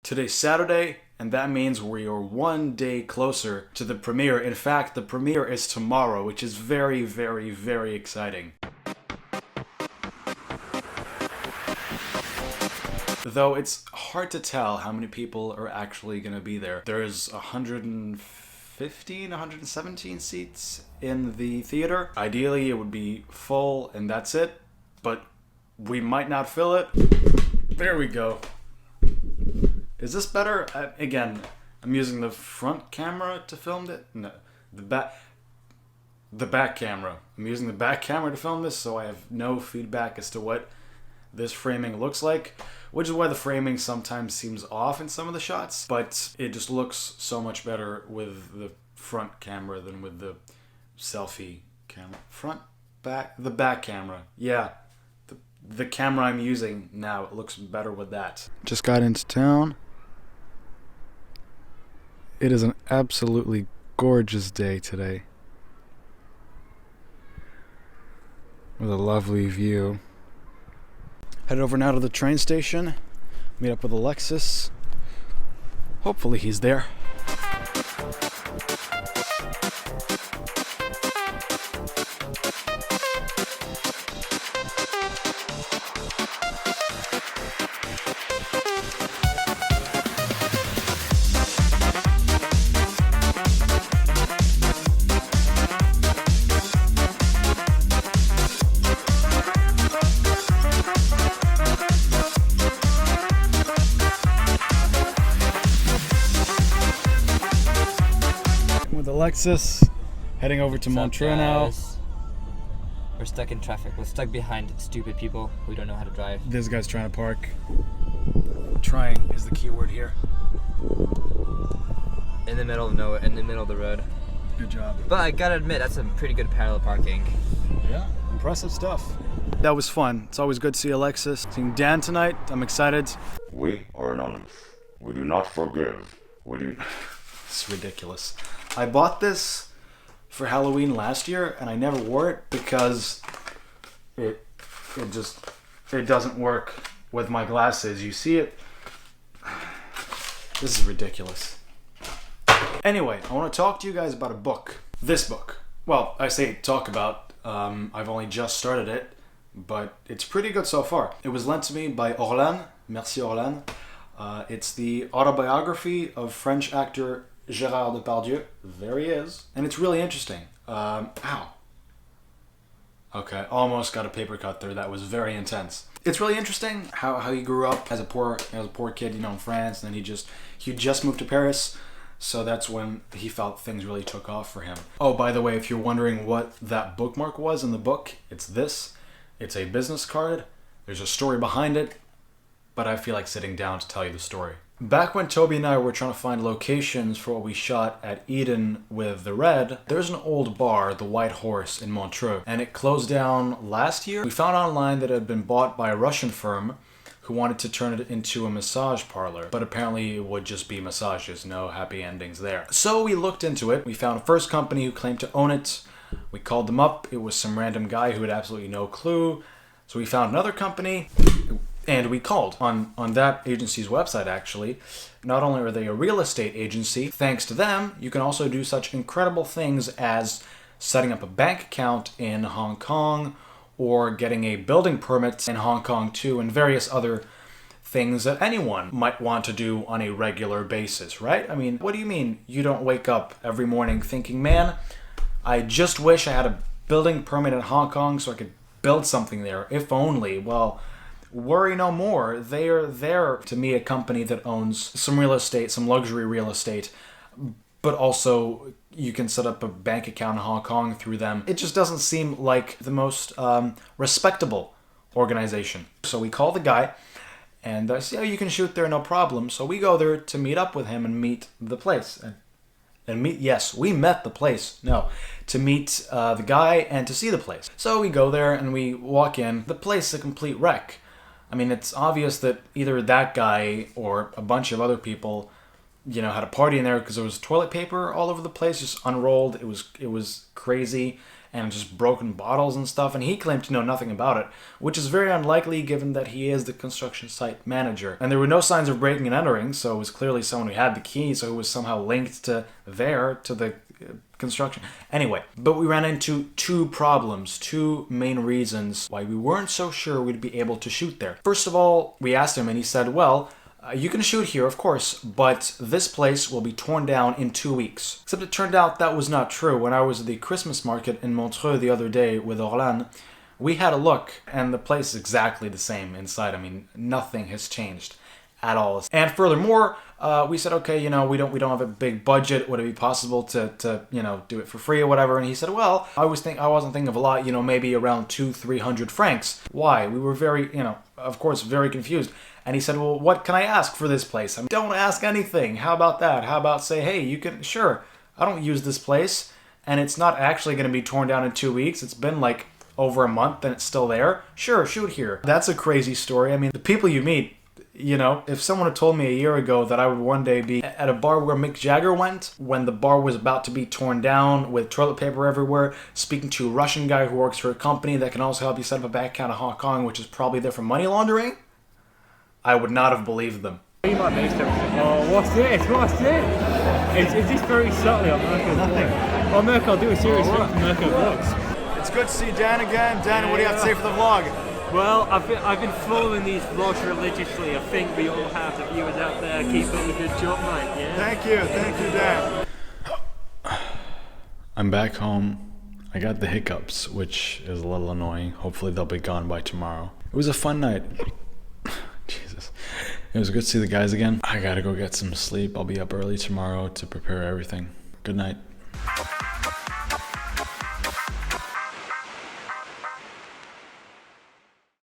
Today's Saturday, and that means we are one day closer to the premiere. In fact, the premiere is tomorrow, which is very, very, very exciting. Though it's hard to tell how many people are actually going to be there. There's 115, 117 seats in the theater. Ideally, it would be full and that's it, but we might not fill it. There we go. Is this better? Again, I'm using the front camera to film it. No, the back camera. I'm using the back camera to film this, so I have no feedback as to what this framing looks like, which is why the framing sometimes seems off in some of the shots, but it just looks so much better with the front camera than with the selfie camera. The back camera. Yeah. The camera I'm using now, it looks better with that. Just got into town. It is an absolutely gorgeous day today, with a lovely view. Head over now to the train station, meet up with Alexis. Hopefully he's there. With Alexis, heading over to Montreux now. We're stuck in traffic. We're stuck behind stupid people who don't know how to drive. This guy's trying to park. Trying is the key word here. In the middle of nowhere, in the middle of the road. Good job. But I gotta admit, that's some pretty good parallel parking. Yeah, impressive stuff. That was fun. It's always good to see Alexis. Seeing Dan tonight, I'm excited. We are anonymous. We do not forgive. We do. It's ridiculous. I bought this for Halloween last year, and I never wore it because it doesn't work with my glasses. You see it? This is ridiculous. Anyway, I want to talk to you guys about a book. This book. Well, I say talk about. I've only just started it, but it's pretty good so far. It was lent to me by Orlan. Merci Orlan. It's the autobiography of French actor Gérard Depardieu. There he is. And it's really interesting. Ow. Okay, almost got a paper cut there. That was very intense. It's really interesting how he grew up as a poor kid, in France, and then he just moved to Paris. So that's when he felt things really took off for him. Oh, by the way, if you're wondering what that bookmark was in the book, it's this. It's a business card. There's a story behind it, but I feel like sitting down to tell you the story. Back when Toby and I were trying to find locations for what we shot at Eden with The Red, there's an old bar, the White Horse in Montreux, and it closed down last year. We found online that it had been bought by a Russian firm who wanted to turn it into a massage parlor, but apparently it would just be massages, no happy endings there. So we looked into it. We found a first company who claimed to own it. We called them up. It was some random guy who had absolutely no clue. So we found another company. And we called on that agency's website, actually. Not only are they a real estate agency, thanks to them, you can also do such incredible things as setting up a bank account in Hong Kong or getting a building permit in Hong Kong too, and various other things that anyone might want to do on a regular basis, right? I mean, what do you mean you don't wake up every morning thinking, man, I just wish I had a building permit in Hong Kong so I could build something there, if only. Well, worry no more. They're to me a company that owns some real estate, some luxury real estate, but also you can set up a bank account in Hong Kong through them. It just doesn't seem like the most respectable organization. So we call the guy, and I say, oh, you can shoot there, no problem. So we go there to meet up with him and meet the place. We met the place. No, to meet the guy and to see the place. So we go there and we walk in. The place is a complete wreck. I mean, it's obvious that either that guy or a bunch of other people, had a party in there because there was toilet paper all over the place, just unrolled. It was crazy. and just broken bottles and stuff, and he claimed to know nothing about it, which is very unlikely given that he is the construction site manager. And there were no signs of breaking and entering, so it was clearly someone who had the key, so it was somehow linked to the construction. Anyway, but we ran into two problems, two main reasons why we weren't so sure we'd be able to shoot there. First of all, we asked him and he said, well, you can shoot here, of course, but this place will be torn down in 2 weeks. Except it turned out that was not true. When I was at the Christmas market in Montreux the other day with Orlan, we had a look, and the place is exactly the same inside. I mean, nothing has changed at all. And furthermore, we said, okay, we don't have a big budget. Would it be possible to do it for free or whatever? And he said, well, I wasn't thinking of a lot, maybe around 200-300 francs. Why? We were very, of course, very confused. And he said, well, what can I ask for this place? I mean, don't ask anything. How about that? How about say, hey, sure, I don't use this place, and it's not actually going to be torn down in 2 weeks. It's been like over a month and it's still there. Sure, shoot here. That's a crazy story. I mean, the people you meet, if someone had told me a year ago that I would one day be at a bar where Mick Jagger went, when the bar was about to be torn down with toilet paper everywhere, speaking to a Russian guy who works for a company that can also help you set up a bank account in Hong Kong, which is probably there for money laundering, I would not have believed them. Oh, what's this? Is this very subtly on Mirko? Nothing. Oh, Mirko, I'll do a serious thing for Mirko Vlogs. It's good to see Dan again. Dan, what do you have to say for the vlog? Well, I've been following these vlogs religiously. I think we all have, the viewers out there. Keep up the good job, mate. Yeah? Thank you, Dan. I'm back home. I got the hiccups, which is a little annoying. Hopefully they'll be gone by tomorrow. It was a fun night. Jesus. It was good to see the guys again. I gotta go get some sleep. I'll be up early tomorrow to prepare everything. Good night.